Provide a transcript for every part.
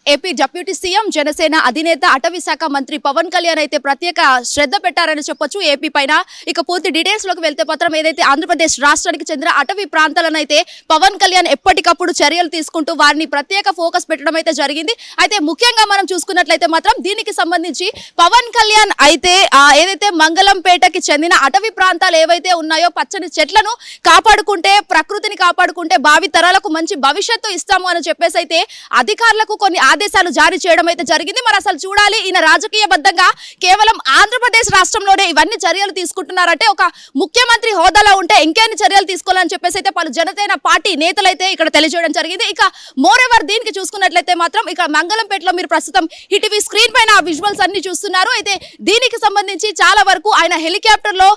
AP deputy CM Janasena అధినేత అటవీ శాఖ మంత్రి పవన్ కళ్యాణ్ అయితే ప్రత్యేక శ్రద్ధ పెట్టారని చెప్పొచ్చు ఏపీ పైన. ఇక పూర్తి డీటెయిల్స్ లోకి వెళ్తే మాత్రం ఏదైతే ఆంధ్రప్రదేశ్ రాష్ట్రానికి చెందిన అటవీ ప్రాంతాలను అయితే పవన్ కళ్యాణ్ ఎప్పటికప్పుడు చర్యలు తీసుకుంటూ వారిని ప్రత్యేక ఫోకస్ పెట్టడం అయితే జరిగింది. అయితే ముఖ్యంగా మనం చూసుకున్నట్లయితే మాత్రం దీనికి సంబంధించి పవన్ కళ్యాణ్ అయితే ఏదైతే మంగళంపేటకి చెందిన అటవీ ప్రాంతాలు ఏవైతే ఉన్నాయో పచ్చని చెట్లను కాపాడుకుంటే ప్రకృతిని కాపాడుకుంటే భావి తరాలకు మంచి భవిష్యత్తు ఇస్తాము అని చెప్పేసి అయితే అధికారులకు కొన్ని ఆదేశాలు జారీ చేయడం అయితే జరిగింది. మరి అసలు చూడాలి ఈయన రాజకీయబద్ధంగా కేవలం ఆంధ్రప్రదేశ్ రాష్ట్రంలోనే ఇవన్నీ చర్యలు తీసుకుంటున్నారంటే ఒక ముఖ్యమంత్రి హోదాలో ఉంటే ఇంకెన్ని చర్యలు తీసుకోవాలని చెప్పేసి అయితే పలు జనసేన పార్టీ నేతలైతే ఇక్కడ తెలియజేయడం జరిగింది. ఇక మోర్ ఎవర్ దీనికి చూసుకున్నట్లయితే మాత్రం ఇక్కడ మంగళంపేటలో మీరు ప్రస్తుతం ఈటీవీ స్క్రీన్ పైన ఆ విజువల్స్ అన్ని చూస్తున్నారు. అయితే దీనికి సంబంధించి చాలా వరకు ఆయన హెలికాప్టర్ లో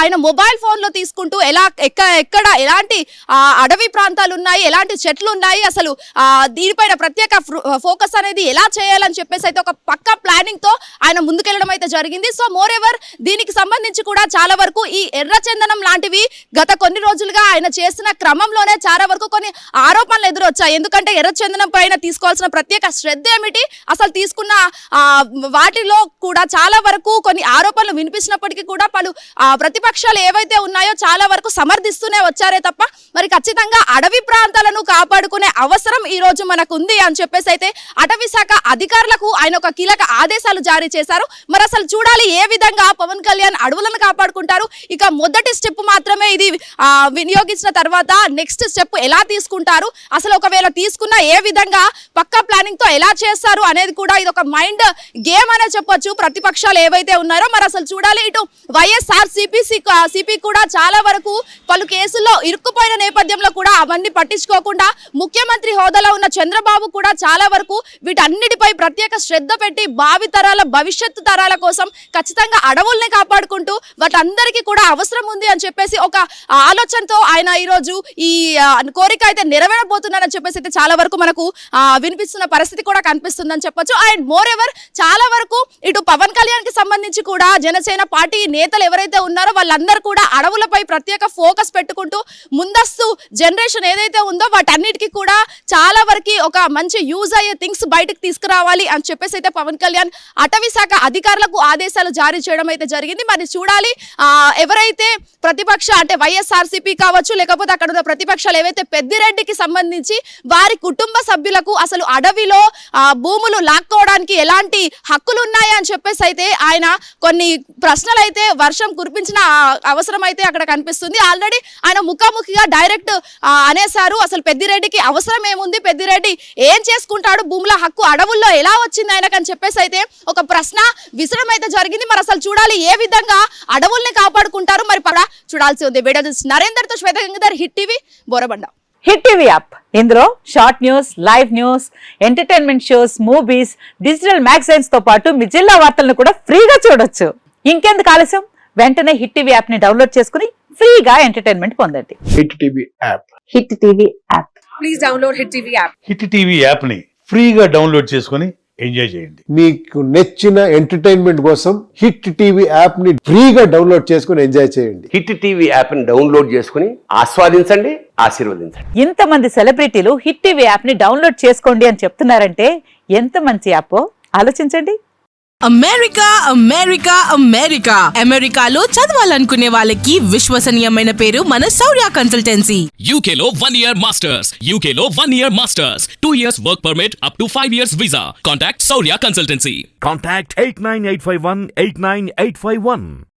ఆయన మొబైల్ ఫోన్ లో తీసుకుంటూ ఎక్కడ ఎలాంటి అడవి ప్రాంతాలు ఉన్నాయి, ఎలాంటి చెట్లు ఉన్నాయి, అసలు దీనిపైన ప్రత్యేక ఫోకస్ అనేది ఎలా చేయాలని చెప్పేసి అయితే ఒక పక్కా ప్లానింగ్ తో ఆయన ముందుకెళ్లడం అయితే జరిగింది. సో మోర్ ఎవర్ దీనికి సంబంధించి కూడా చాలా వరకు ఈ ఎర్రచందనం లాంటివి గత కొన్ని రోజులుగా ఆయన చేసిన క్రమంలోనే చాలా వరకు కొన్ని ఆరోపణలు ఎదురొచ్చాయి. ఎందుకంటే ఎర్రచందనం పైన తీసుకోవాల్సిన ప్రత్యేక శ్రద్ధ ఏమిటి, అసలు తీసుకున్న వాటిలో కూడా చాలా వరకు కొన్ని ఆరోపణలు వినిపించినప్పటికీ కూడా పలు ప్రతిపక్షాలు ఏవైతే ఉన్నాయో చాలా వరకు సమర్థిస్తూనే వచ్చారే తప్ప మరి ఖచ్చితంగా అడవి ప్రాంతాలను కాపాడుకునే అవసరం ఈ రోజు మనకు ఉంది అని చెప్పేసి అయితే అటవీ శాఖ అధికారులకు ఆయన ఒక కీలక ఆదేశాలు జారీ చేశారు. మరి అసలు చూడాలి ఏ విధంగా పవన్ కళ్యాణ్ అడవులను కాపాడుకుంటారు. ఇక మొదటి స్టెప్ మాత్రమే ఇది వినియోగించిన తర్వాత నెక్స్ట్ స్టెప్ ఎలా తీసుకుంటారు, అసలు ఒకవేళ తీసుకున్న ఏ విధంగా పక్కా ప్లానింగ్ తో ఎలా చేస్తారు అనేది కూడా ఇది ఒక మైండ్ గేమ్ అనే చెప్పొచ్చు ప్రతిపక్షాలు ఏవైతే ఉన్నారో. మరి అసలు చూడాలి ఇటు వైఎస్ఆర్ సిపి కూడా చాలా వరకు పలు కేసుల్లో ఇరుక్కుపోయిన నేపథ్యంలో కూడా అవన్నీ పట్టించుకోకుండా ముఖ్యమంత్రి హోదాలో ఉన్న చంద్రబాబు కూడా చాలా వరకు వీటన్నిటిపై ప్రత్యేక శ్రద్ధ పెట్టి భావి తరాల భవిష్యత్తు తరాల కోసం ఖచ్చితంగా అడవుల్ని కాపాడుకుంటూ వాటందరికీ కూడా అవసరం ఉంది అని చెప్పేసి ఒక ఆలోచనతో ఆయన ఈరోజు ఈ కోరిక అయితే నెరవేరబోతున్నారని చెప్పేసి అయితే చాలా వరకు మనకు వినిపిస్తున్న పరిస్థితి కూడా కనిపిస్తుందని చెప్పొచ్చు. అండ్ మోర్ ఎవర్ చాలా వరకు ఇటు పవన్ కళ్యాణ్ కి సంబంధించి కూడా జనసేన పార్టీ నేతలు ఎవరైతే ఉన్నారో వాళ్ళందరూ కూడా అడవులపై ప్రత్యేక ఫోకస్ పెట్టుకుంటూ ముందస్తు జనరేషన్ ఏదైతే ఉందో వాటన్నిటికీ కూడా చాలా వరకు ఒక మంచి యూజ్ అయ్యే థింగ్స్ బయటకు తీసుకురావాలి అని చెప్పేసి అయితే పవన్ కళ్యాణ్ అటవీ శాఖ అధికారులకు ఆదేశాలు జారీ చేయడం అయితే జరిగింది. మరి చూడాలి ఎవరైతే ప్రతిపక్ష అంటే వైఎస్ఆర్సీపీ కావచ్చు లేకపోతే అక్కడ ఉన్న ప్రతిపక్షాలు ఏవైతే పెద్దిరెడ్డికి సంబంధించి వారి కుటుంబ సభ్యులకు అసలు అడవిలో భూములు లాక్కోవడానికి ఎలాంటి హక్కులు ఉన్నాయి అని చెప్పేసి అయితే ఆయన కొన్ని ప్రశ్నలు అయితే వర్షం కురిపించిన అవసరం అయితే అక్కడ కనిపిస్తుంది. ఆల్రెడీ ఆయన ముఖాముఖిగా డైరెక్ట్ అనేసారు అసలు పెద్దిరెడ్డికి అవసరం ఏముంది, పెద్దిరెడ్డి ఏం చేసుకుంటాడు, భూముల హక్కు అడవుల్లో ఎలా వచ్చింది ఆయనకని చెప్పేసి అయితే ఒక ప్రశ్న విసరం అయితే జరిగింది. మరి అసలు చూడాలి ఏ విధంగా అడవుల్ని కాపాడుకుంటారు మరి చూడాల్సి ఉంది. నరేందర్ తో Shweta Gangadhar, hit TV, Borabanda. Hit TV app ఇందులో short news, live news, entertainment shows, movies, digital magazines తో పాటు మీ జిల్లా వార్తలను కూడా ఫ్రీగా చూడొచ్చు. ఇంకెందుకు ఆలస్యం, వెంటనే హిట్ టీవీ యాప్ ని డౌన్లోడ్ చేసుకుని ఫ్రీగా ఎంటర్టైన్మెంట్ పొందండి. Hit TV app. Hit TV app. Please download hit TV app. Hit TV app ని ఫ్రీగా డౌన్లోడ్ చేసుకుని ఎంజాయ్ చేయండి. మీకు నచ్చిన ఎంటర్టైన్మెంట్ కోసం హిట్ టీవీ యాప్ ని ఫ్రీగా డౌన్లోడ్ చేసుకుని ఎంజాయ్ చేయండి. హిట్ టీవీ యాప్ ని డౌన్లోడ్ చేసుకుని ఆస్వాదించండి, ఆశీర్వదించండి. ఇంతమంది సెలబ్రిటీలు హిట్ టీవీ యాప్ ని డౌన్లోడ్ చేసుకోండి అని చెప్తున్నారంటే ఎంత మంచి యాప్ ఆలోచించండి. అమెరికా అమెరికా అమెరికా అమెరికాలో చదవాలనుకునే వాళ్ళకి విశ్వసనీయమైన పేరు మన శౌర్య కన్సల్టెన్సీ. UK లో 1 year masters, UK లో 1 year masters, 2 years work permit up to 5 years visa. Contact Saurya Consultancy. Contact 89851 89851.